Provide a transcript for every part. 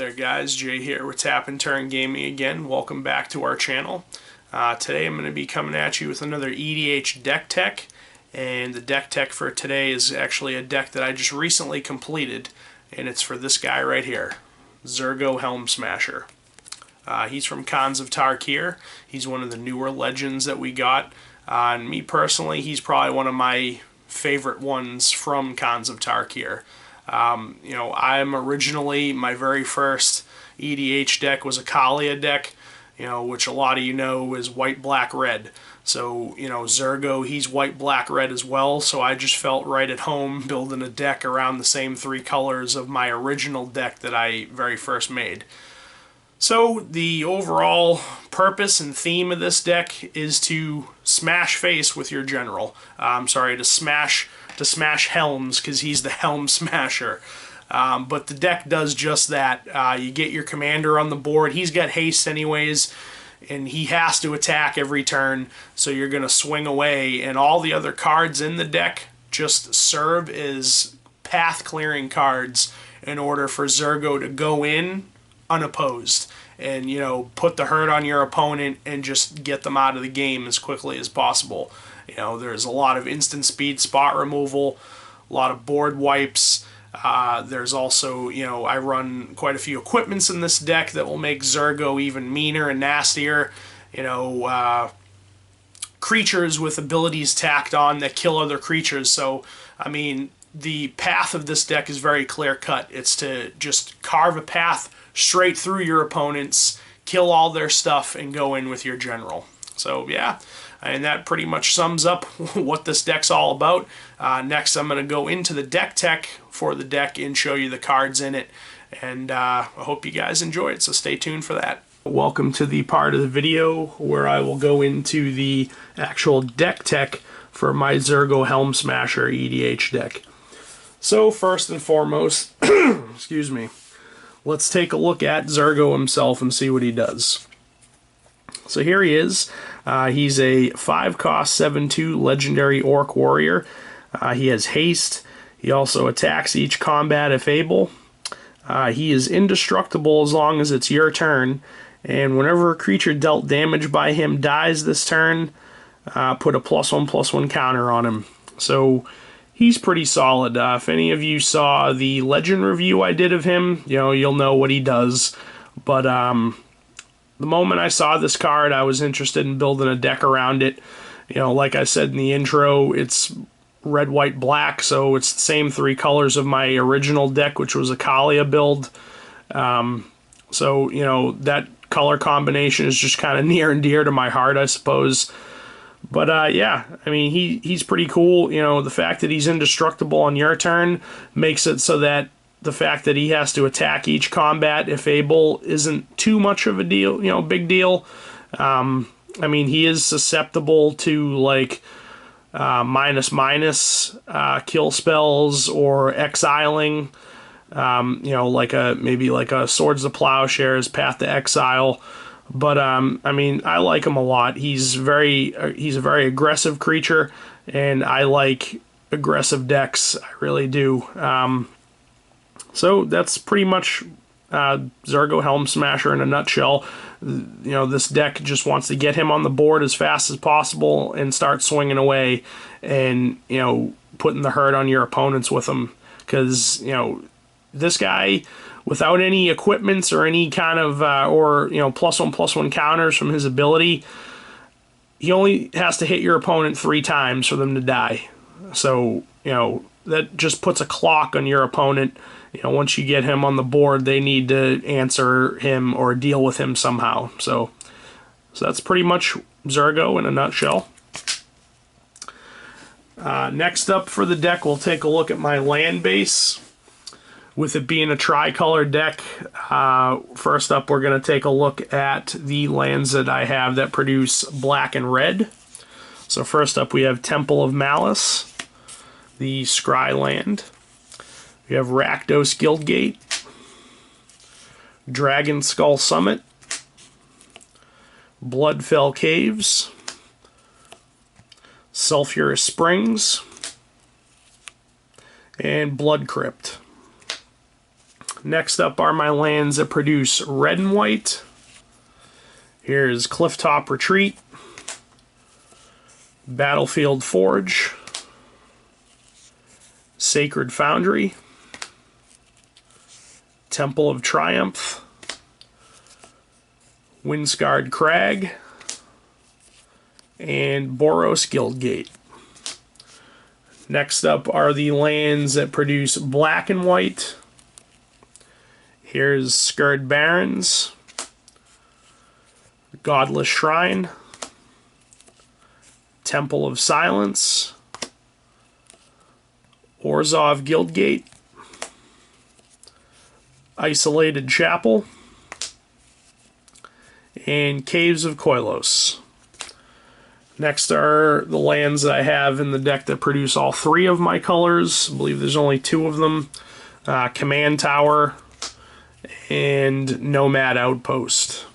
there guys, Jay here with Tap and Turn Gaming again. Welcome back to our channel. Today I'm going to be coming at you with another EDH Deck Tech, and the Deck Tech for today is actually a deck that I just recently completed, and it's for this guy right here, Zurgo Helmsmasher. He's from Khans of Tarkir. He's one of the newer legends that we got, and me personally, he's probably one of my favorite ones from Khans of Tarkir. I'm originally, my very first EDH deck was a Kaalia deck, which a lot of you know is white, black, red. So, Zurgo, he's white, black, red as well, so I just felt right at home building a deck around the same three colors of my original deck that I very first made. So, the overall purpose and theme of this deck is to smash face with your general. To smash Helms, because he's the Helmsmasher. But the deck does just that. You get your commander on the board. He's got haste anyways, and he has to attack every turn, so you're going to swing away, and all the other cards in the deck just serve as path-clearing cards in order for Zurgo to go in unopposed and, put the hurt on your opponent and just get them out of the game as quickly as possible. There's a lot of instant speed spot removal, a lot of board wipes. There's also, I run quite a few equipments in this deck that will make Zurgo even meaner and nastier. Creatures with abilities tacked on that kill other creatures. So, the path of this deck is very clear-cut. It's to just carve a path straight through your opponents, kill all their stuff, and go in with your general. So, yeah. And that pretty much sums up what this deck's all about. Next, I'm going to go into the deck tech for the deck and show you the cards in it. And I hope you guys enjoy it, so stay tuned for that. Welcome to the part of the video where I will go into the actual deck tech for my Zurgo Helmsmasher EDH deck. So first and foremost, excuse me, let's take a look at Zurgo himself and see what he does. So here he is. He's a 5-cost 7/2 legendary orc warrior. He has haste. He also attacks each combat if able. He is indestructible as long as it's your turn. And whenever a creature dealt damage by him dies this turn, put a +1/+1 counter on him. So he's pretty solid. If any of you saw the legend review I did of him, you'll know what he does. But the moment I saw this card, I was interested in building a deck around it. Like I said in the intro, it's red, white, black, so it's the same three colors of my original deck, which was a Kaalia build. That color combination is just kind of near and dear to my heart, I suppose. But he's pretty cool. The fact that he's indestructible on your turn makes it so that the fact that he has to attack each combat if able isn't too much of a deal, big deal. He is susceptible to like -- kill spells or exiling, maybe like a Swords of Plowshares, Path to Exile. But I like him a lot. He's a very aggressive creature, and I like aggressive decks. I really do. So that's pretty much Zurgo Helmsmasher in a nutshell. This deck just wants to get him on the board as fast as possible and start swinging away and, putting the hurt on your opponents with him. Because, this guy, without any equipments or any kind of, +1/+1 counters from his ability, he only has to hit your opponent 3 times for them to die. So, that just puts a clock on your opponent. Once you get him on the board, they need to answer him or deal with him somehow. So that's pretty much Zurgo in a nutshell. Next up for the deck, we'll take a look at my land base. With it being a tricolor deck, first up we're going to take a look at the lands that I have that produce black and red. So first up we have Temple of Malice, the Scry land. We have Rakdos Guildgate, Dragon Skull Summit, Bloodfell Caves, Sulphurous Springs, and Blood Crypt. Next up are my lands that produce red and white. Here's Clifftop Retreat, Battlefield Forge, Sacred Foundry, Temple of Triumph, Windscarred Crag, and Boros Guildgate. Next up are the lands that produce black and white. Here's Scourge Barrens, Godless Shrine, Temple of Silence, Orzhov Guildgate, Isolated Chapel, and Caves of Koilos. Next are the lands that I have in the deck that produce all three of my colors. I believe there's only two of them. Command Tower and Nomad Outpost.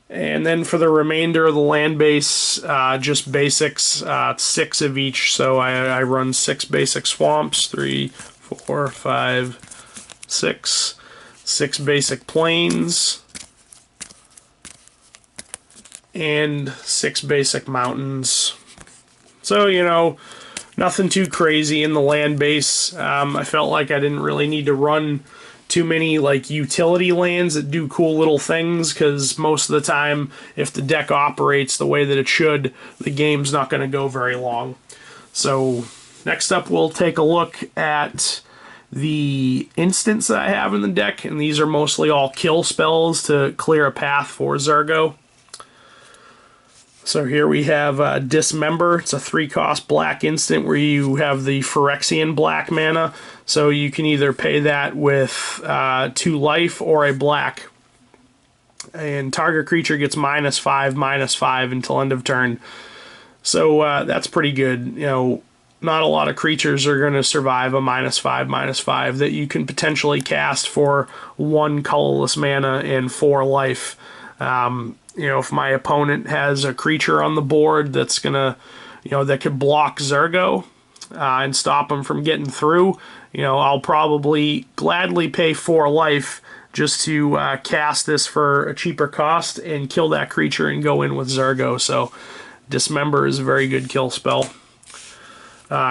And then for the remainder of the land base, just basics, 6 of each. So I run 6 basic swamps, 3, 4, 5, 6. 6 basic plains, and 6 basic mountains. So, you know, nothing too crazy in the land base. I felt like I didn't really need to run too many like utility lands that do cool little things, because most of the time, if the deck operates the way that it should, the game's not going to go very long. So next up, we'll take a look at the instants that I have in the deck, and these are mostly all kill spells to clear a path for Zurgo. So here we have Dismember. It's a 3-cost black instant where you have the Phyrexian black mana. So you can either pay that with 2 life or a black. And target creature gets -5/-5 until end of turn. So that's pretty good. You know, not a lot of creatures are going to survive a -5/-5 that you can potentially cast for 1 colorless mana and 4 life. You know, if my opponent has a creature on the board that's gonna, you know, that could block Zurgo and stop him from getting through, you know, I'll probably gladly pay 4 life just to cast this for a cheaper cost and kill that creature and go in with Zurgo. So Dismember is a very good kill spell.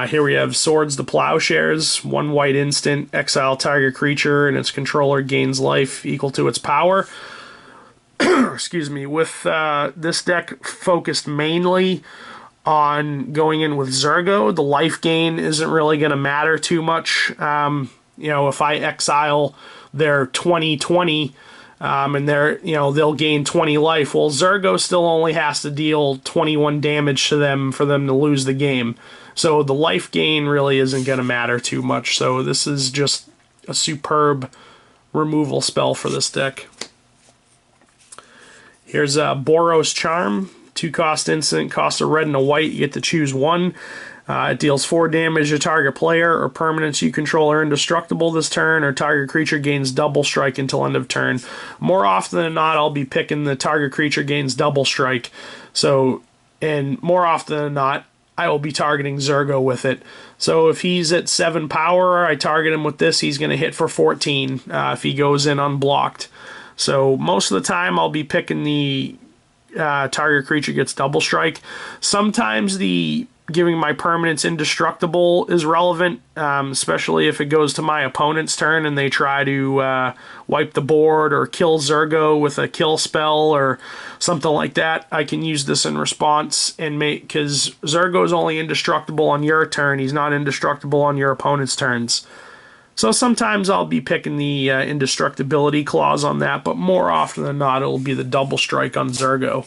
Here we have Swords to Plowshares, 1 white instant, exile target creature and its controller gains life equal to its power. Excuse me, with this deck focused mainly on going in with Zurgo, the life gain isn't really going to matter too much. You know, if I exile their 20/20 and they're, you know, they'll gain 20 life, well, Zurgo still only has to deal 21 damage to them for them to lose the game. So the life gain really isn't going to matter too much. So this is just a superb removal spell for this deck. Here's Boros Charm, 2-cost instant, cost a red and a white. You get to choose 1. It deals 4 damage to target player or permanents you control are indestructible this turn, or target creature gains double strike until end of turn. More often than not, I'll be picking the target creature gains double strike. So, and more often than not, I will be targeting Zurgo with it. So if he's at 7 power, I target him with this, he's going to hit for 14 if he goes in unblocked. So most of the time I'll be picking the target creature gets double strike. Sometimes the giving my permanents indestructible is relevant, especially if it goes to my opponent's turn and they try to wipe the board or kill Zurgo with a kill spell or something like that. I can use this in response and make, because Zurgo is only indestructible on your turn, he's not indestructible on your opponent's turns. So sometimes I'll be picking the indestructibility clause on that, but more often than not, it'll be the double strike on Zurgo.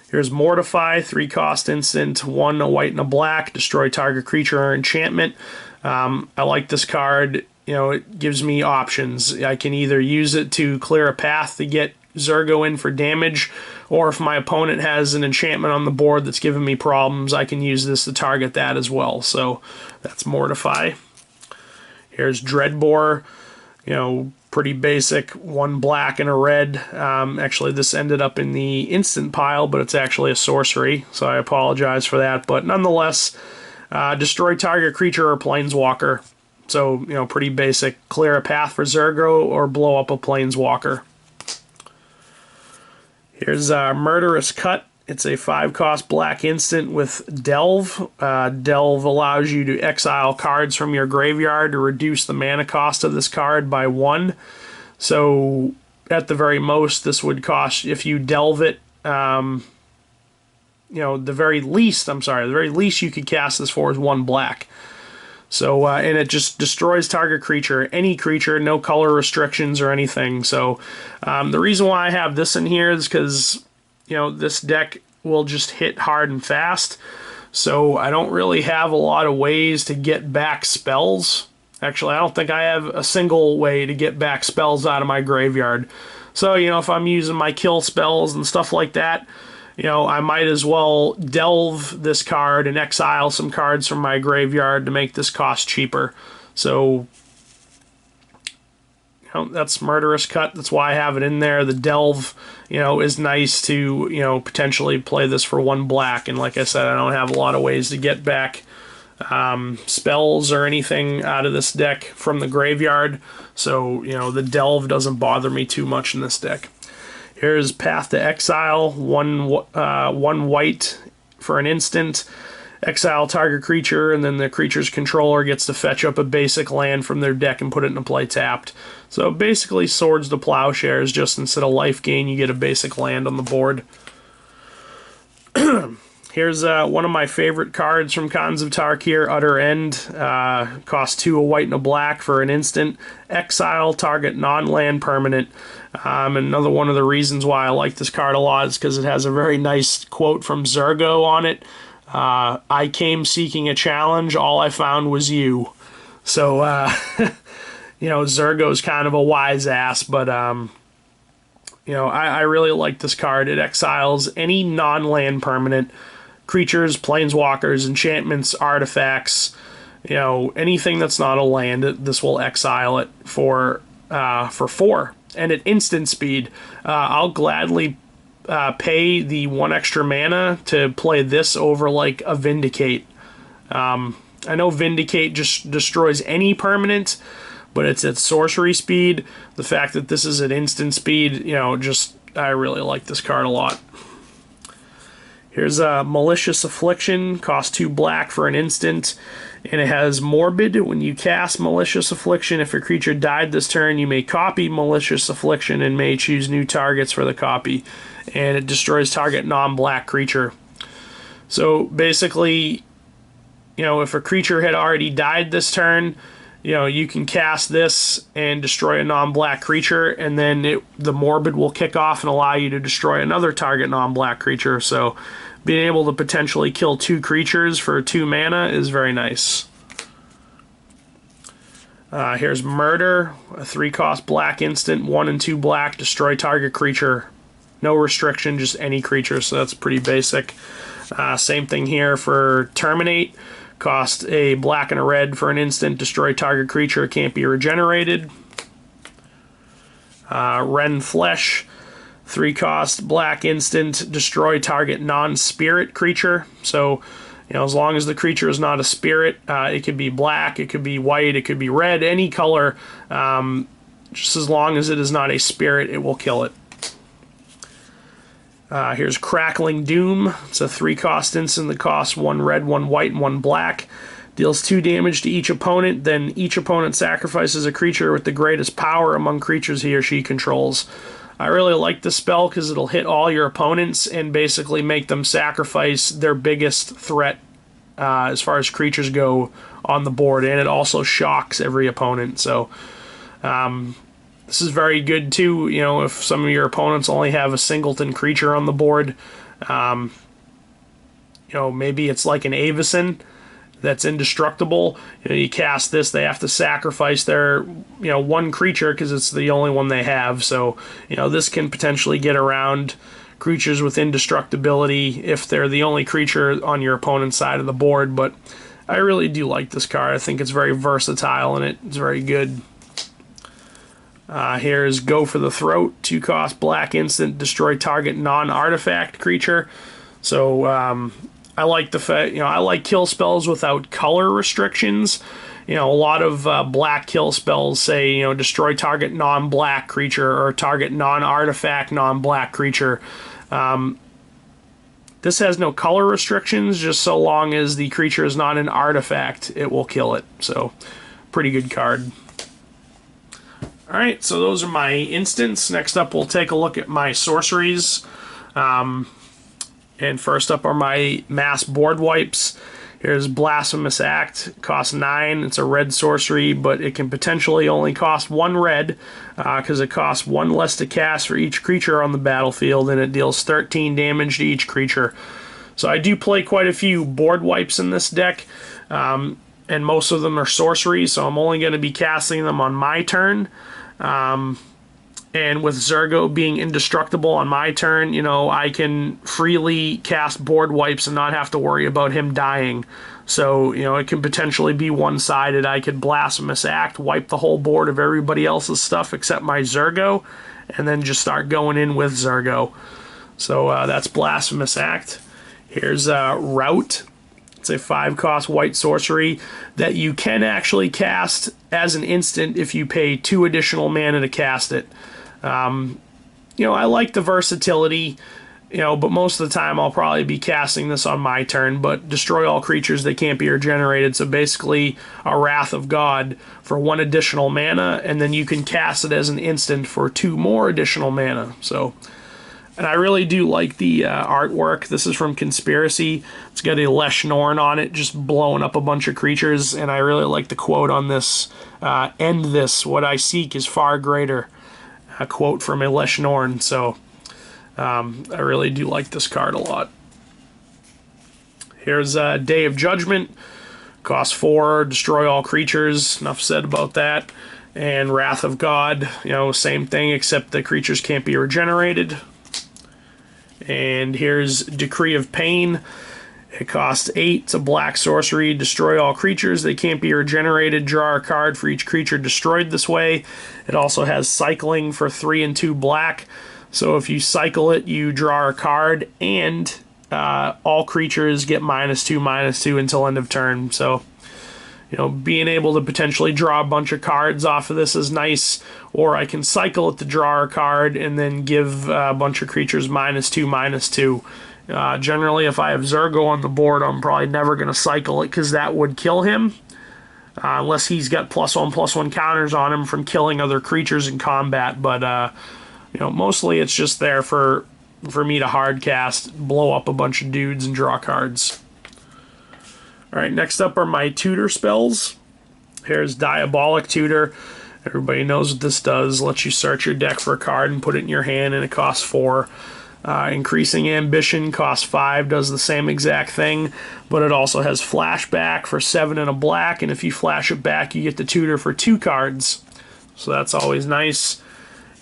Here's Mortify, 3-cost instant, 1 a white and a black, destroy target creature or enchantment. I like this card. You know, it gives me options. I can either use it to clear a path to get Zurgo in for damage, or if my opponent has an enchantment on the board that's giving me problems, I can use this to target that as well. So that's Mortify. Here's Dreadbore, you know, pretty basic, 1 black and a red. Actually, this ended up in the instant pile, but it's actually a sorcery, so I apologize for that. But nonetheless, destroy target creature or planeswalker. So, you know, pretty basic. Clear a path for Zurgo or blow up a planeswalker. Here's Murderous Cut. It's a 5-cost black instant with Delve. Delve allows you to exile cards from your graveyard to reduce the mana cost of this card by 1. So, at the very most, this would cost, if you delve it, you know, the very least you could cast this for is 1 black. So, and it just destroys target creature, any creature, no color restrictions or anything. So, the reason why I have this in here is because, you know, this deck will just hit hard and fast. So, I don't really have a lot of ways to get back spells. Actually, I don't think I have a single way to get back spells out of my graveyard. So, you know, if I'm using my kill spells and stuff like that, you know, I might as well delve this card and exile some cards from my graveyard to make this cost cheaper. So, you know, that's Murderous Cut. That's why I have it in there. The delve, you know, is nice to, you know, potentially play this for 1 black. And like I said, I don't have a lot of ways to get back spells or anything out of this deck from the graveyard. So, you know, the delve doesn't bother me too much in this deck. Here's Path to Exile, one white for an instant. Exile target creature, and then the creature's controller gets to fetch up a basic land from their deck and put it into play tapped. So basically Swords to Plowshares, just instead of life gain, you get a basic land on the board. Here's one of my favorite cards from Khans of Tarkir, Utter End. Costs 2, a white and a black for an instant. Exile target non-land permanent. Another one of the reasons why I like this card a lot is because it has a very nice quote from Zurgo on it. I came seeking a challenge, all I found was you. So, you know, Zurgo's kind of a wise ass, but, you know, I really like this card. It exiles any non-land permanent. Creatures, planeswalkers, enchantments, artifacts, you know, anything that's not a land, this will exile it for 4. And at instant speed, I'll gladly pay the 1 extra mana to play this over like a Vindicate. I know Vindicate just destroys any permanent, but it's at sorcery speed. The fact that this is at instant speed, you know, just, I really like this card a lot. Here's a Malicious Affliction, costs 2 black for an instant, and it has Morbid. When you cast Malicious Affliction, if a creature died this turn, you may copy Malicious Affliction and may choose new targets for the copy, and it destroys target non-black creature. So basically, you know, if a creature had already died this turn, you know, you can cast this and destroy a non-black creature, and then the Morbid will kick off and allow you to destroy another target non-black creature. So being able to potentially kill 2 creatures for 2 mana is very nice. Here's Murder, a 3-cost black instant, 1 and 2 black, destroy target creature. No restriction, just any creature, so that's pretty basic. Same thing here for Terminate. Cost a black and a red for an instant, destroy target creature, can't be regenerated. Ren Flesh, 3-cost black instant, destroy target non-spirit creature. So, you know, as long as the creature is not a spirit, it could be black, it could be white, it could be red, any color. Just as long as it is not a spirit, it will kill it. Here's Crackling Doom. It's a 3-cost instant that costs 1 red, 1 white, and 1 black. Deals 2 damage to each opponent, then each opponent sacrifices a creature with the greatest power among creatures he or she controls. I really like this spell because it'll hit all your opponents and basically make them sacrifice their biggest threat as far as creatures go on the board, and it also shocks every opponent. So, this is very good too, you know, if some of your opponents only have a singleton creature on the board. You know, maybe it's like an Avacyn that's indestructible. You know, you cast this, they have to sacrifice their, you know, 1 creature because it's the only one they have. So, you know, this can potentially get around creatures with indestructibility if they're the only creature on your opponent's side of the board. But I really do like this card. I think it's very versatile and it's very good. Here's Go for the Throat, 2-cost black instant, destroy target non-artifact creature. So I like the fact, you know, I like kill spells without color restrictions. a lot of black kill spells say, destroy target non-black creature or target non-artifact non-black creature. This has no color restrictions, just so long as the creature is not an artifact, it will kill it. So, pretty good card. Alright, so those are my instants. Next up, we'll take a look at my sorceries. And first up are my mass board wipes. Here's Blasphemous Act, costs 9. It's a red sorcery, but it can potentially only cost 1 red, because it costs 1 less to cast for each creature on the battlefield, and it deals 13 damage to each creature. So I do play quite a few board wipes in this deck, and most of them are sorceries, so I'm only going to be casting them on my turn. And with Zurgo being indestructible on my turn, I can freely cast board wipes and not have to worry about him dying. So, it can potentially be one-sided. I could Blasphemous Act, wipe the whole board of everybody else's stuff except my Zurgo, and then just start going in with Zurgo. So that's Blasphemous Act. Here's Rout. It's a 5-cost white sorcery that you can actually cast as an instant if you pay 2 additional mana to cast it. I like the versatility, but most of the time I'll probably be casting this on my turn, but destroy all creatures that can't be regenerated, so basically a Wrath of God for 1 additional mana, and then you can cast it as an instant for 2 more additional mana. So, and I really do like the artwork. This is from Conspiracy. It's got a Lesh Norn on it, just blowing up a bunch of creatures, and I really like the quote on this, end this, what I seek is far greater. A quote from a Lesh Norn, so I really do like this card a lot. Here's Day of Judgment, costs 4, destroy all creatures, enough said about that. And Wrath of God, same thing, except the creatures can't be regenerated. And here's Decree of Pain. It costs 8. It's a black sorcery. Destroy all creatures. They can't be regenerated. Draw a card for each creature destroyed this way. It also has cycling for 3 and 2 black. So if you cycle it, you draw a card, and all creatures get -2/-2 until end of turn. So, being able to potentially draw a bunch of cards off of this is nice. Or I can cycle it to draw a card and then give a bunch of creatures -2/-2. Generally, if I have Zurgo on the board, I'm probably never going to cycle it because that would kill him. Unless he's got +1/+1 counters on him from killing other creatures in combat. But, mostly it's just there for me to hard cast, blow up a bunch of dudes, and draw cards. Alright, next up are my tutor spells. Here's Diabolic Tutor. Everybody knows what this does. Lets you search your deck for a card and put it in your hand, and it costs 4. Increasing Ambition costs 5, does the same exact thing, but it also has Flashback for 7 and a black, and if you flash it back, you get the tutor for 2 cards. So that's always nice.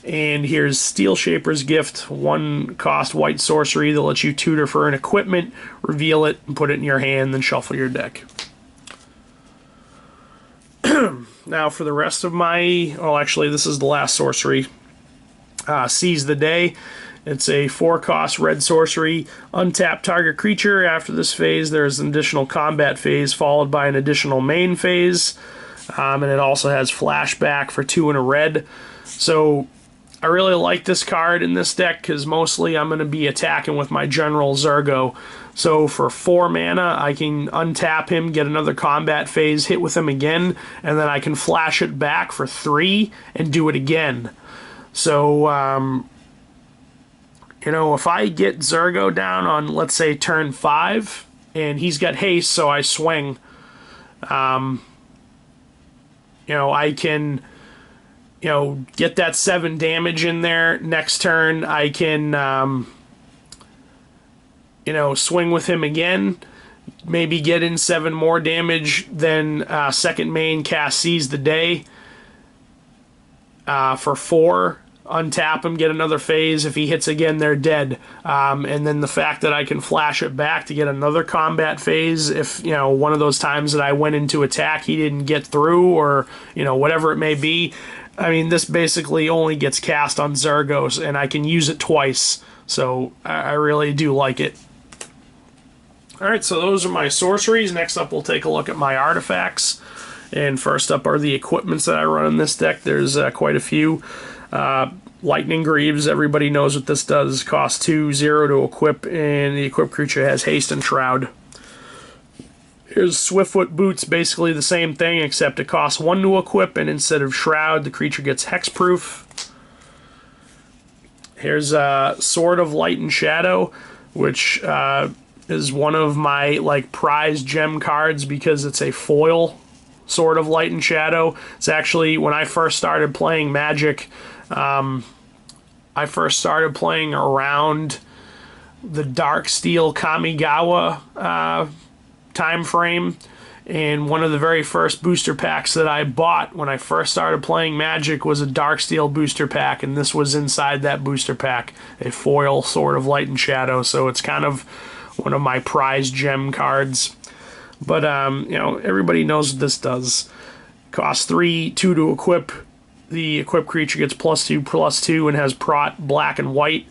And here's Steel Shaper's Gift, 1-cost white sorcery that lets you tutor for an equipment, reveal it, and put it in your hand, then shuffle your deck. Now for the rest of my... Oh, actually, this is the last sorcery. Seize the Day. It's a 4-cost red sorcery. Untap target creature. After this phase, there's an additional combat phase followed by an additional main phase. And it also has flashback for 2 and a red. So I really like this card in this deck because mostly I'm going to be attacking with my General Zurgo. So for 4 mana, I can untap him, get another combat phase, hit with him again, and then I can flash it back for 3 and do it again. So, if I get Zurgo down on, let's say, turn 5, and he's got haste, so I swing, I can, get that 7 damage in there. Next turn, I can, swing with him again, maybe get in 7 more damage, then second main cast Seize the Day for 4. Untap him, get another phase. If he hits again, they're dead. And then the fact that I can flash it back to get another combat phase if, one of those times that I went into attack he didn't get through, or, whatever it may be. I mean, this basically only gets cast on Zurgos, and I can use it twice. So I really do like it. Alright, so those are my sorceries. Next up, we'll take a look at my artifacts. And first up are the equipments that I run in this deck. There's quite a few. Lightning Greaves, everybody knows what this does. Costs 2, 0 to equip, and the equipped creature has haste and shroud. Here's Swiftfoot Boots, basically the same thing, except it costs 1 to equip, and instead of shroud, the creature gets hexproof. Here's Sword of Light and Shadow, which is one of my prized gem cards because it's a foil Sword of Light and Shadow. It's actually, when I first started playing Magic, I first started playing around the Dark Steel Kamigawa time frame, and one of the very first booster packs that I bought when I first started playing Magic was a Dark Steel booster pack, and this was inside that booster pack, a foil Sword of Light and Shadow, so it's kind of one of my prized gem cards. But, everybody knows what this does. Costs 3, 2 to equip. The equipped creature gets +2/+2 and has Prot, black and white.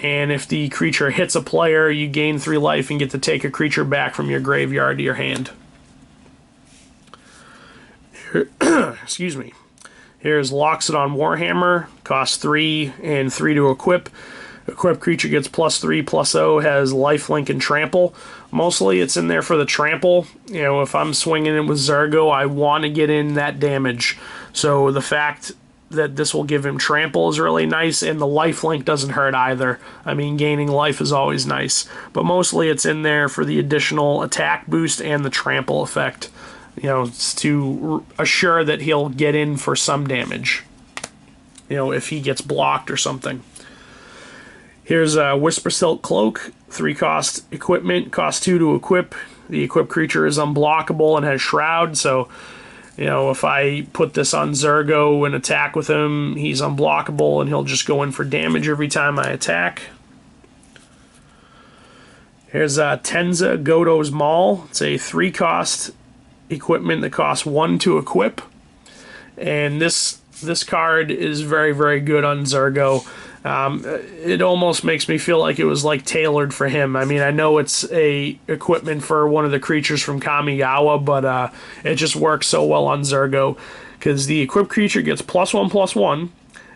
And if the creature hits a player, you gain 3 life and get to take a creature back from your graveyard to your hand. Excuse me. Here's Loxodon Warhammer. Costs 3 and 3 to equip. Equipped creature gets +3/+0, has lifelink and trample. Mostly it's in there for the trample. If I'm swinging it with Zurgo, I want to get in that damage. So the fact that this will give him trample is really nice, and the lifelink doesn't hurt either. I mean, gaining life is always nice. But mostly it's in there for the additional attack boost and the trample effect. It's to assure that he'll get in for some damage. If he gets blocked or something. Here's a Whisper Silk Cloak, 3-cost equipment, costs 2 to equip. The equipped creature is unblockable and has Shroud, so, if I put this on Zurgo and attack with him, he's unblockable and he'll just go in for damage every time I attack. Here's Tenza Godo's Maul. It's a 3-cost equipment that costs 1 to equip. And this card is very, very good on Zurgo. It almost makes me feel like it was tailored for him. I mean, I know it's a equipment for one of the creatures from Kamigawa, but it just works so well on Zurgo because the equipped creature gets +1/+1.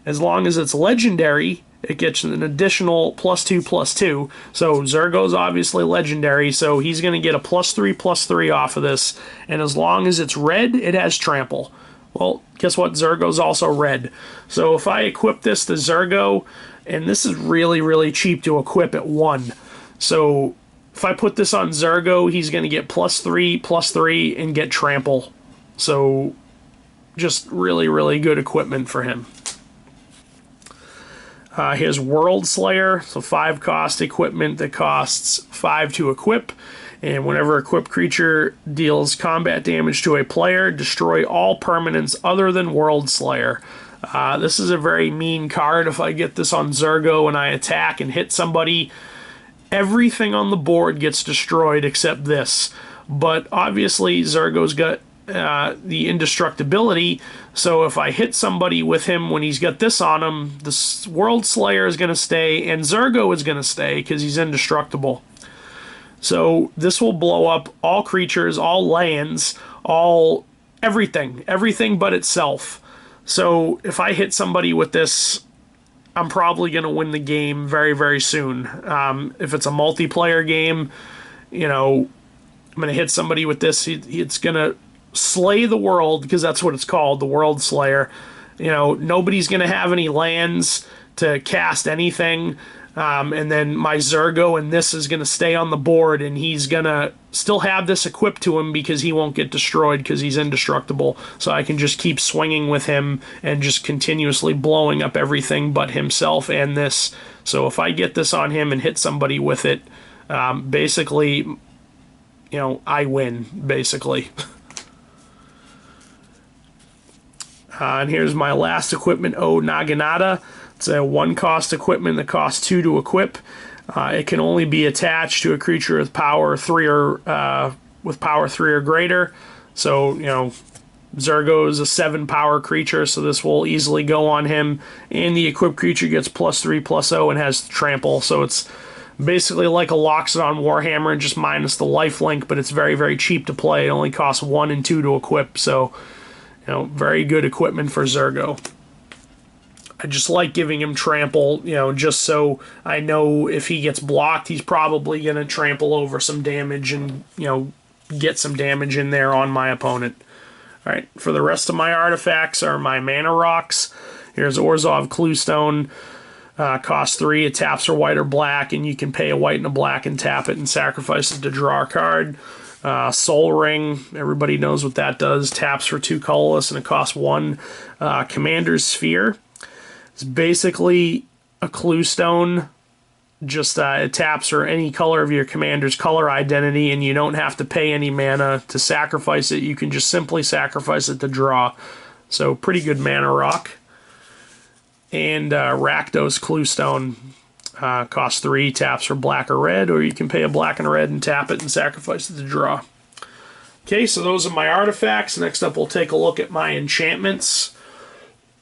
As long as it's legendary, it gets an additional +2/+2. So Zurgo's obviously legendary, so he's going to get a +3/+3 off of this. And as long as it's red, it has trample. Well, guess what? Zurgo's also red. So if I equip this to Zurgo, and this is really, really cheap to equip at 1. So if I put this on Zurgo, he's going to get +3/+3 and get trample. So just really, really good equipment for him. Here's World Slayer, so 5-cost equipment that costs 5 to equip. And whenever a equipped creature deals combat damage to a player, destroy all permanents other than World Slayer. This is a very mean card. If I get this on Zurgo and I attack and hit somebody, everything on the board gets destroyed except this. But obviously Zurgo's got the indestructibility, so if I hit somebody with him when he's got this on him, the World Slayer is going to stay, and Zurgo is going to stay because he's indestructible. So this will blow up all creatures, all lands, everything but itself. So if I hit somebody with this, I'm probably going to win the game very, very soon. If it's a multiplayer game, I'm going to hit somebody with this. It's going to slay the world, because that's what it's called, the World Slayer. Nobody's going to have any lands to cast anything. And then my Zurgo and this is going to stay on the board, and he's going to still have this equipped to him because he won't get destroyed because he's indestructible. So I can just keep swinging with him and just continuously blowing up everything but himself and this. So if I get this on him and hit somebody with it, basically, I win, basically. And here's my last equipment, O Naginata. It's a 1-cost equipment that costs 2 to equip. It can only be attached to a creature with power 3 or greater. So, Zurgo is a 7-power creature, so this will easily go on him. And the equipped creature gets +3/+0 and has trample, so it's Basically like a Loxodon Warhammer, just minus the lifelink, but it's very, very cheap to play. It only costs 1 and 2 to equip, so, you know, very good equipment for Zurgo. I just like giving him trample, you know, just so I know if he gets blocked, he's probably going to trample over some damage and, you know, get some damage in there on my opponent. All right, for the rest of my artifacts are my mana rocks. Here's Orzhov Cluestone. Costs 3, it taps for white or black, and you can pay a white and a black and tap it and sacrifice it to draw a card. Soul Ring, everybody knows what that does. Taps for 2 colorless, and it costs 1. Commander's Sphere. It's basically a Cluestone. Just it taps for any color of your commander's color identity, and you don't have to pay any mana to sacrifice it. You can just simply sacrifice it to draw. So pretty good mana rock. And Rakdos Cluestone costs 3, taps for black or red, or you can pay a black and a red and tap it and sacrifice it to draw. Okay, so those are my artifacts. Next up, we'll take a look at my enchantments.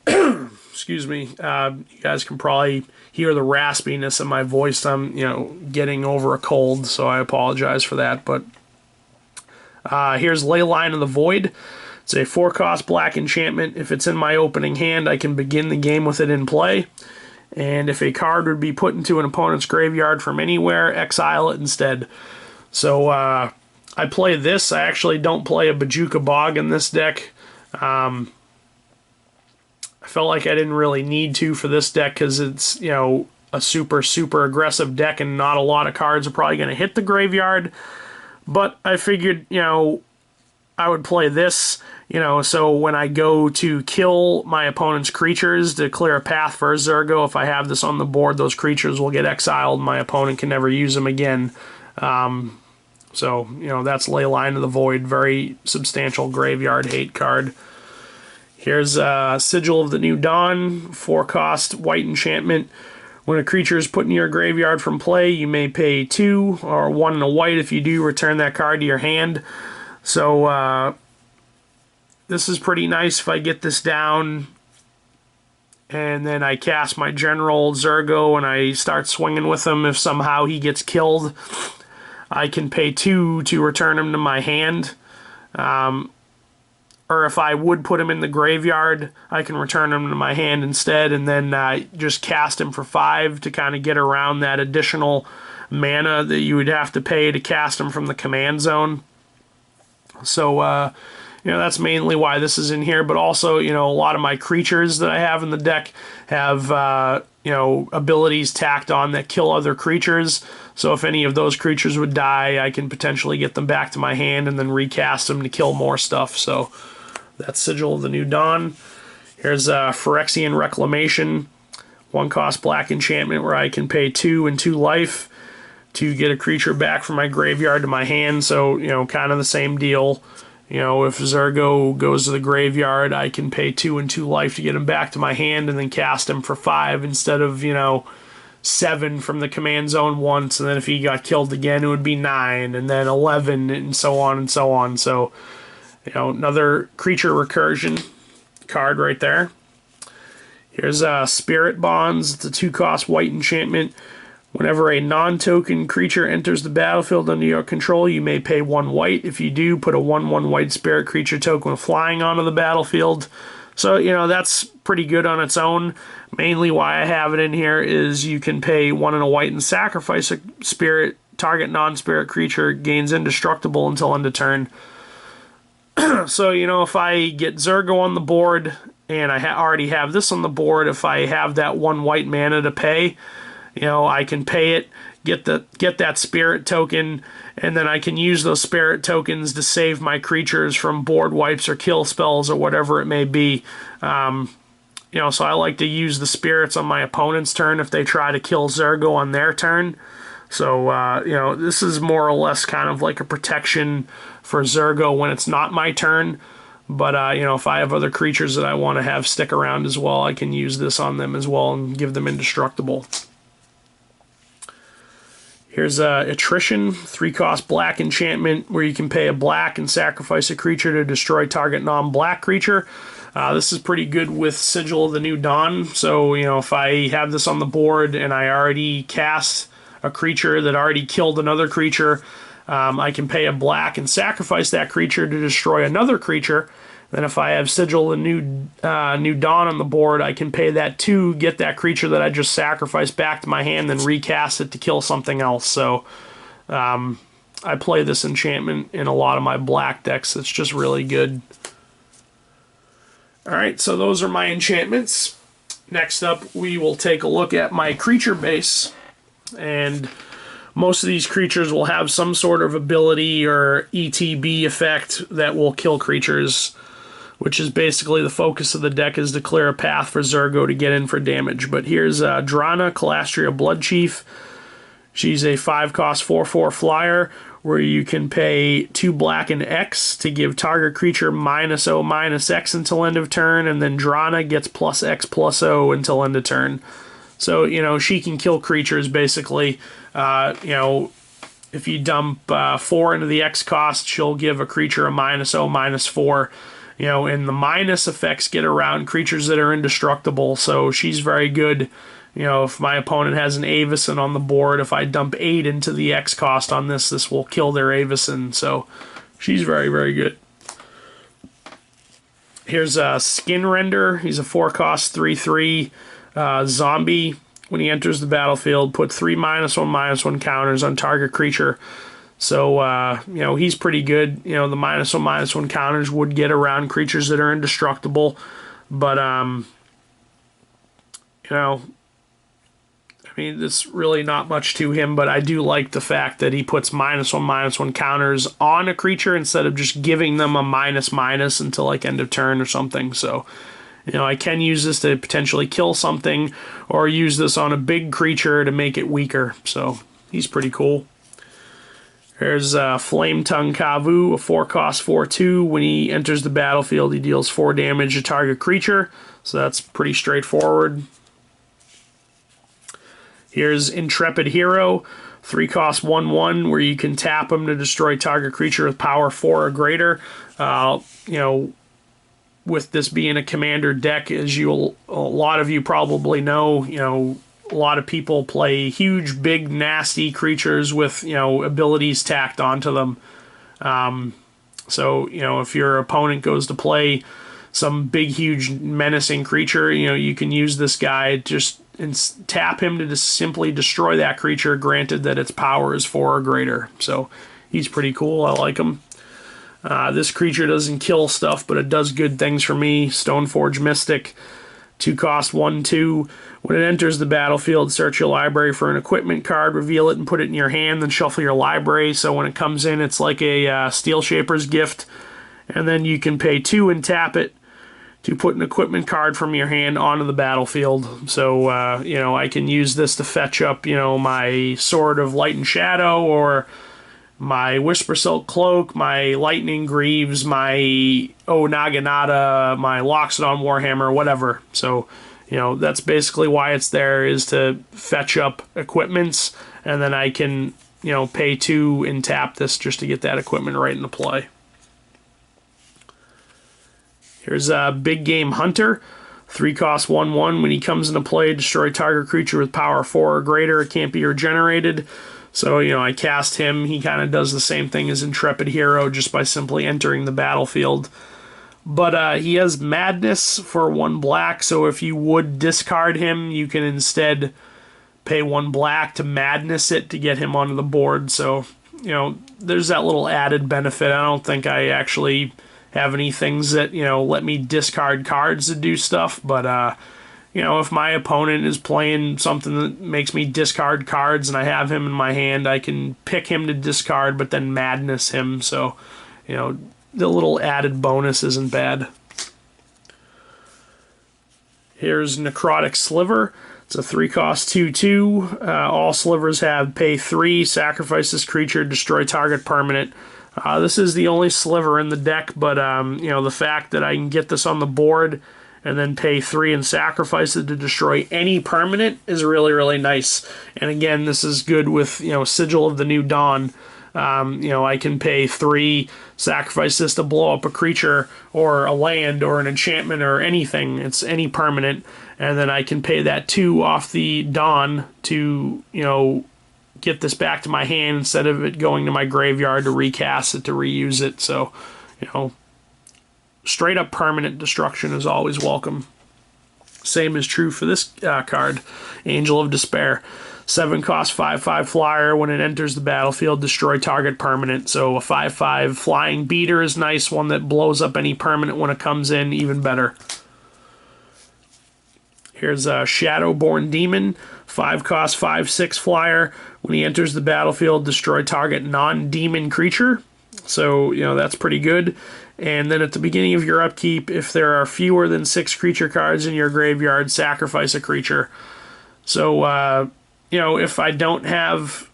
Excuse me. You guys can probably hear the raspiness of my voice. I'm, you know, getting over a cold, so I apologize for that. But here's Leyline of the Void. It's a 4-cost black enchantment. If it's in my opening hand, I can begin the game with it in play. And if a card would be put into an opponent's graveyard from anywhere, exile it instead. So I play this. I actually don't play a Bojuka Bog in this deck. I felt like I didn't really need to for this deck because it's, you know, a super, super aggressive deck and not a lot of cards are probably going to hit the graveyard. But I figured, you know, I would play this, you know, so when I go to kill my opponent's creatures to clear a path for Zurgo, if I have this on the board, those creatures will get exiled. My opponent can never use them again. So, you know, that's Leyline of the Void. Very substantial graveyard hate card. Here's Sigil of the New Dawn, 4-cost white enchantment. When a creature is put in your graveyard from play, you may pay 2 or 1 and a white. If you do, return that card to your hand. So this is pretty nice if I get this down and then I cast my General Zurgo and I start swinging with him. If somehow he gets killed, I can pay 2 to return him to my hand. Or if I would put him in the graveyard, I can return him to my hand instead and then just cast him for 5 to kind of get around that additional mana that you would have to pay to cast him from the command zone. So, you know, that's mainly why this is in here, but also, you know, a lot of my creatures that I have in the deck have, you know, abilities tacked on that kill other creatures. So if any of those creatures would die, I can potentially get them back to my hand and then recast them to kill more stuff. So that's Sigil of the New Dawn. Here's Phyrexian Reclamation, 1-cost black enchantment where I can pay 2 and 2 life to get a creature back from my graveyard to my hand. So, you know, kind of the same deal. You know, if Zurgo goes to the graveyard, I can pay 2 and 2 life to get him back to my hand and then cast him for 5 instead of, you know, 7 from the command zone once. And then if he got killed again, it would be 9 and then 11 and so on and so on. So, you know, another creature recursion card right there. Here's Spirit Bonds. It's a 2-cost white enchantment. Whenever a non-token creature enters the battlefield under your control, you may pay 1 white. If you do, put a 1/1 white spirit creature token with flying onto the battlefield. So, you know, that's pretty good on its own. Mainly why I have it in here is you can pay 1 and a white and sacrifice a spirit. Target non-spirit creature gains indestructible until end of turn. So, you know, if I get Zurgo on the board and I already have this on the board, if I have that 1 white mana to pay, you know, I can pay it, get that spirit token, and then I can use those spirit tokens to save my creatures from board wipes or kill spells or whatever it may be. You know, so I like to use the spirits on my opponent's turn if they try to kill Zurgo on their turn. So, you know, this is more or less kind of like a protection for Zurgo when it's not my turn. But, you know, if I have other creatures that I want to have stick around as well, I can use this on them as well and give them indestructible. Here's Attrition, 3-cost black enchantment where you can pay a black and sacrifice a creature to destroy target non-black creature. This is pretty good with Sigil of the New Dawn. So, you know, if I have this on the board and I already cast a creature that already killed another creature, I can pay a black and sacrifice that creature to destroy another creature. Then if I have Sigil and New Dawn on the board, I can pay that 2, get that creature that I just sacrificed back to my hand, then recast it to kill something else. So I play this enchantment in a lot of my black decks. It's just really good. Alright, so those are my enchantments. Next up, we will take a look at my creature base. And most of these creatures will have some sort of ability or ETB effect that will kill creatures, which is basically the focus of the deck, is to clear a path for Zurgo to get in for damage. But here's Drana, Calastria Bloodchief. She's a 5-cost 4/4 flyer, where you can pay 2 black and X to give target creature -0/-X until end of turn, and then Drana gets +X/+0 until end of turn. So, you know, she can kill creatures, basically. You know, if you dump 4 into the X cost, she'll give a creature a -0/-4. You know, and the minus effects get around creatures that are indestructible, so she's very good. You know, if my opponent has an Avacyn on the board, if I dump 8 into the X cost on this, this will kill their Avacyn, so she's very, very good. Here's Skin Render. He's a 4-cost 3/3 zombie. When he enters the battlefield, put 3 -1/-1 counters on target creature. So, you know, he's pretty good. You know, the -1/-1 counters would get around creatures that are indestructible. But, you know, I mean, there's really not much to him, but I do like the fact that he puts -1/-1 counters on a creature instead of just giving them a -- until, like, end of turn or something. So, you know, I can use this to potentially kill something or use this on a big creature to make it weaker. So, he's pretty cool. There's Flame Tongue Kavu, a 4-cost 4/2. When he enters the battlefield, he deals 4 damage to target creature. So that's pretty straightforward. Here's Intrepid Hero, 3-cost 1/1, where you can tap him to destroy target creature with power 4 or greater. You know, with this being a commander deck, as a lot of you probably know, you know, a lot of people play huge, big, nasty creatures with, you know, abilities tacked onto them. So, you know, if your opponent goes to play some big, huge, menacing creature, you know, you can use this guy just and tap him to just simply destroy that creature, granted that its power is 4 or greater. So he's pretty cool. I like him. This creature doesn't kill stuff, but it does good things for me. Stoneforge Mystic, 2-cost 1/2. When it enters the battlefield, search your library for an equipment card, reveal it, and put it in your hand, then shuffle your library. So when it comes in, it's like a Steel Shaper's Gift. And then you can pay 2 and tap it to put an equipment card from your hand onto the battlefield. So, you know, I can use this to fetch up, you know, my Sword of Light and Shadow, or my Whisper Silk Cloak, my Lightning Greaves, my Naginata, my Loxodon Warhammer, whatever. So, you know, that's basically why it's there, is to fetch up equipments, and then I can, you know, pay 2 and tap this just to get that equipment right into play. Here's a Big Game Hunter, 3-cost 1/1. When he comes into play, destroy target creature with power 4 or greater. It can't be regenerated. So, you know, I cast him. He kind of does the same thing as Intrepid Hero, just by simply entering the battlefield. But he has Madness for 1 black, so if you would discard him, you can instead pay 1 black to Madness it to get him onto the board. So, you know, there's that little added benefit. I don't think I actually have any things that, you know, let me discard cards to do stuff, but you know, if my opponent is playing something that makes me discard cards and I have him in my hand, I can pick him to discard but then Madness him. So, you know, the little added bonus isn't bad. Here's Necrotic Sliver. It's a 3-cost 2/2. All slivers have pay 3, sacrifice this creature, destroy target permanent. This is the only sliver in the deck, but you know, the fact that I can get this on the board and then pay 3 and sacrifice it to destroy any permanent is really, really nice. And again, this is good with, you know, Sigil of the New Dawn. You know, I can pay 3, sacrifice this to blow up a creature or a land or an enchantment or anything. It's any permanent. And then I can pay that 2 off the Dawn to, you know, get this back to my hand instead of it going to my graveyard to recast it, to reuse it. So, you know, straight up permanent destruction is always welcome. Same is true for this card, Angel of Despair. 7 cost 5/5 flyer. When it enters the battlefield, destroy target permanent. So a 5/5 flying beater is nice, one that blows up any permanent when it comes in, even better. Here's a Shadowborn Demon, 5 cost 5/6 flyer. When he enters the battlefield, destroy target non-demon creature. So, you know, that's pretty good. And then at the beginning of your upkeep, if there are fewer than 6 creature cards in your graveyard, sacrifice a creature. So, you know, if I don't have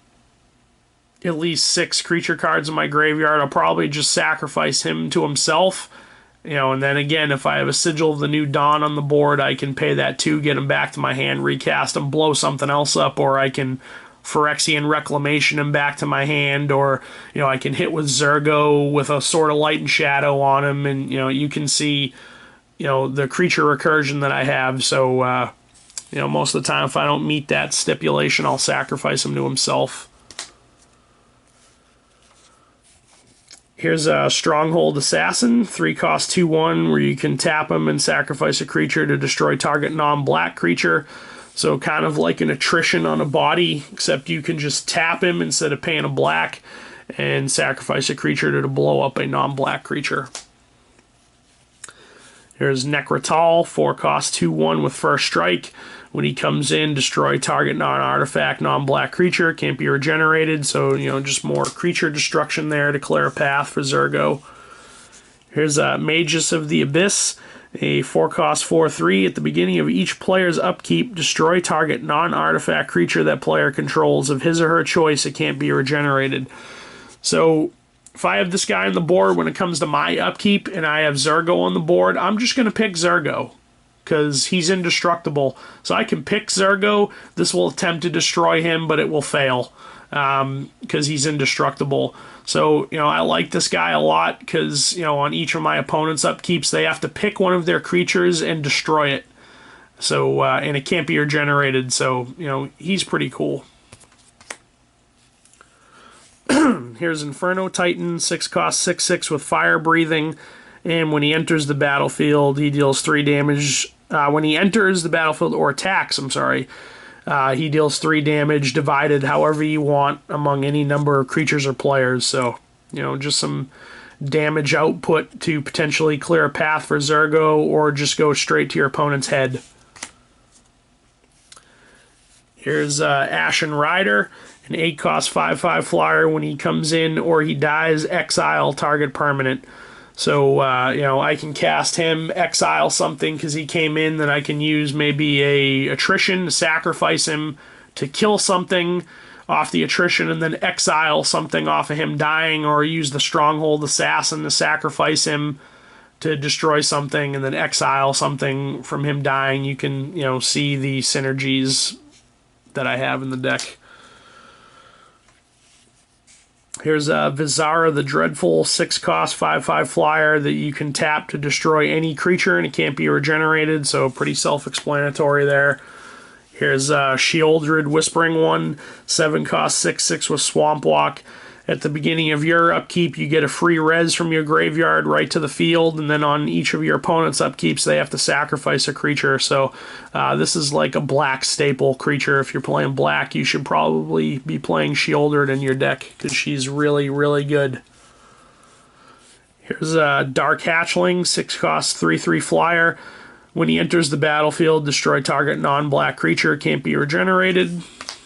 at least 6 creature cards in my graveyard, I'll probably just sacrifice him to himself. You know, and then again, if I have a Sigil of the New Dawn on the board, I can pay that 2, get him back to my hand, recast him, blow something else up, or I can Phyrexian Reclamation him back to my hand, or, you know, I can hit with Zurgo with a Sword of Light and Shadow on him, and, you know, you can see, you know, the creature recursion that I have. So, you know, most of the time, if I don't meet that stipulation, I'll sacrifice him to himself. Here's a Stronghold Assassin, 3 cost 2/1, where you can tap him and sacrifice a creature to destroy target non-black creature. So kind of like an attrition on a body, except you can just tap him instead of paying a black and sacrifice a creature to blow up a non-black creature. Here's Necrotal, 4 cost 2/1 with first strike. When he comes in, destroy target non-artifact, non-black creature. Can't be regenerated, so, you know, just more creature destruction there to clear a path for Zurgo. Here's Magus of the Abyss, a 4 cost 4/3. At the beginning of each player's upkeep, destroy target non-artifact creature that player controls. Of his or her choice, it can't be regenerated. So if I have this guy on the board when it comes to my upkeep and I have Zurgo on the board, I'm just going to pick Zurgo because he's indestructible. So I can pick Zurgo. This will attempt to destroy him, but it will fail because he's indestructible. So, you know, I like this guy a lot because, you know, on each of my opponent's upkeeps, they have to pick one of their creatures and destroy it. So, and it can't be regenerated, so, you know, he's pretty cool. Here's Inferno Titan, 6 cost 6/6 with fire breathing. And when he enters the battlefield, he deals 3 damage. When he enters the battlefield, or attacks, I'm sorry, he deals 3 damage, divided however you want among any number of creatures or players. So, you know, just some damage output to potentially clear a path for Zurgo, or just go straight to your opponent's head. Here's Ashen Rider, an 8 cost 5/5 flyer. When he comes in or he dies, exile target permanent. So, you know, I can cast him, exile something because he came in, then I can use maybe a attrition to sacrifice him to kill something off the attrition, and then exile something off of him dying, or use the Stronghold Assassin to sacrifice him to destroy something, and then exile something from him dying. You can, you know, see the synergies that I have in the deck. Here's Vizara the Dreadful, 6 cost 5/5 flyer that you can tap to destroy any creature, and it can't be regenerated, so pretty self-explanatory there. Here's Sheoldred Whispering One, 7 cost 6/6 with Swamp Walk. At the beginning of your upkeep, you get a free res from your graveyard right to the field, and then on each of your opponent's upkeeps, they have to sacrifice a creature. So this is like a black staple creature. If you're playing black, you should probably be playing Sheoldred in your deck, because she's really, really good. Here's Dark Hatchling, 6 cost 3/3 flyer. When he enters the battlefield, destroy target non-black creature. Can't be regenerated.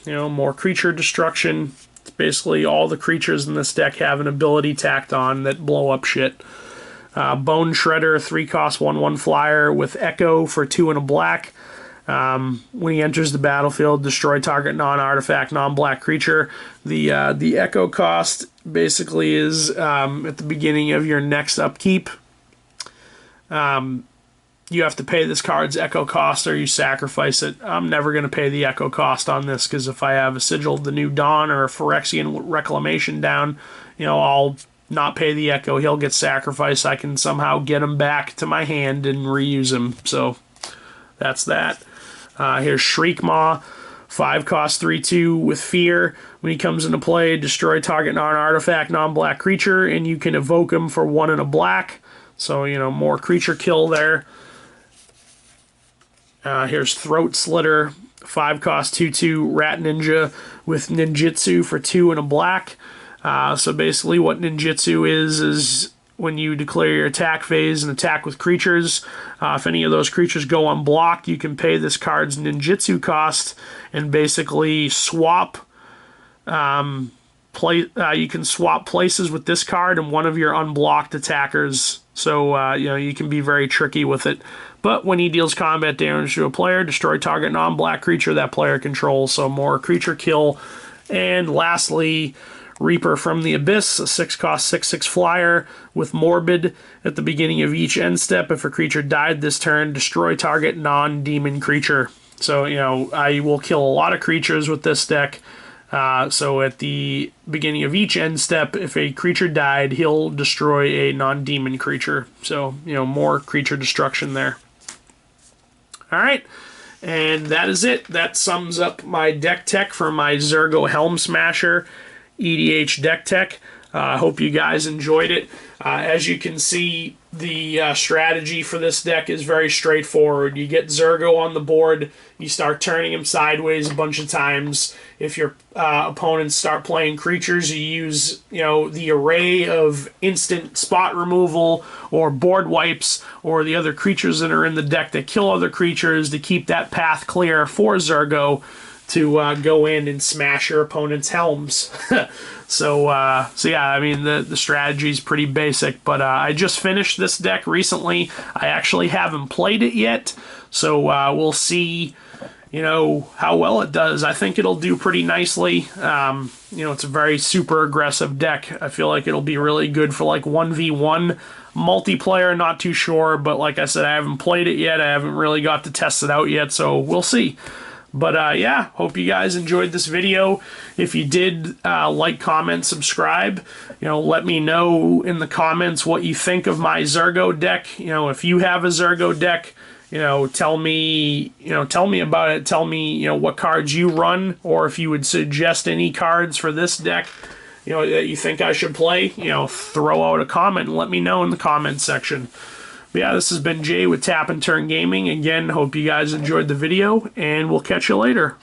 You know, more creature destruction. Basically, all the creatures in this deck have an ability tacked on that blow up shit. Bone Shredder, 3 cost 1/1 flyer with Echo for 2 and a black. When he enters the battlefield, destroy target non-artifact, non-black creature. The Echo cost basically is at the beginning of your next upkeep. You have to pay this card's Echo cost, or you sacrifice it. I'm never going to pay the Echo cost on this, because if I have a Sigil of the New Dawn or a Phyrexian Reclamation down, you know, I'll not pay the Echo. He'll get sacrificed. I can somehow get him back to my hand and reuse him. So that's that. Here's Shriekmaw, 5 cost 3/2 with fear. When he comes into play, destroy target non-artifact, non-black creature, and you can evoke him for 1 and a black. So, you know, more creature kill there. Here's Throat Slitter, 5 cost 2/2 Rat Ninja with Ninjutsu for 2 and a black. So basically what Ninjutsu is when you declare your attack phase and attack with creatures, if any of those creatures go unblocked, you can pay this card's Ninjutsu cost and basically swap. You can swap places with this card and one of your unblocked attackers. So you know, you can be very tricky with it. But when he deals combat damage to a player, destroy target non-black creature that player controls. So more creature kill. And lastly, Reaper from the Abyss, a 6 cost 6/6 flyer with Morbid. At the beginning of each end step, if a creature died this turn, destroy target non-demon creature. So, you know, I will kill a lot of creatures with this deck. So at the beginning of each end step, if a creature died, he'll destroy a non-demon creature. So, you know, more creature destruction there. Alright, and that is it. That sums up my deck tech for my Zurgo Helmsmasher EDH Deck Tech. I hope you guys enjoyed it. As you can see, the strategy for this deck is very straightforward. You get Zurgo on the board, you start turning him sideways a bunch of times. If your opponents start playing creatures, you use, you know, the array of instant spot removal or board wipes or the other creatures that are in the deck that kill other creatures to keep that path clear for Zurgo to go in and smash your opponent's helms. So yeah, I mean, the strategy is pretty basic, but I just finished this deck recently. I actually haven't played it yet, so we'll see, you know, how well it does. I think it'll do pretty nicely. You know, it's a very super aggressive deck. I feel like it'll be really good for like 1v1 multiplayer, not too sure, but like I said, I haven't played it yet. I haven't really got to test it out yet, so we'll see. But yeah, hope you guys enjoyed this video. If you did, like, comment, subscribe. You know, let me know in the comments what you think of my Zurgo deck. You know, if you have a Zurgo deck, you know, tell me about it. Tell me, you know, what cards you run, or if you would suggest any cards for this deck, you know, that you think I should play. You know, throw out a comment and let me know in the comment section. But yeah, this has been Jay with Tap and Turn Gaming. Again, hope you guys enjoyed the video, and we'll catch you later.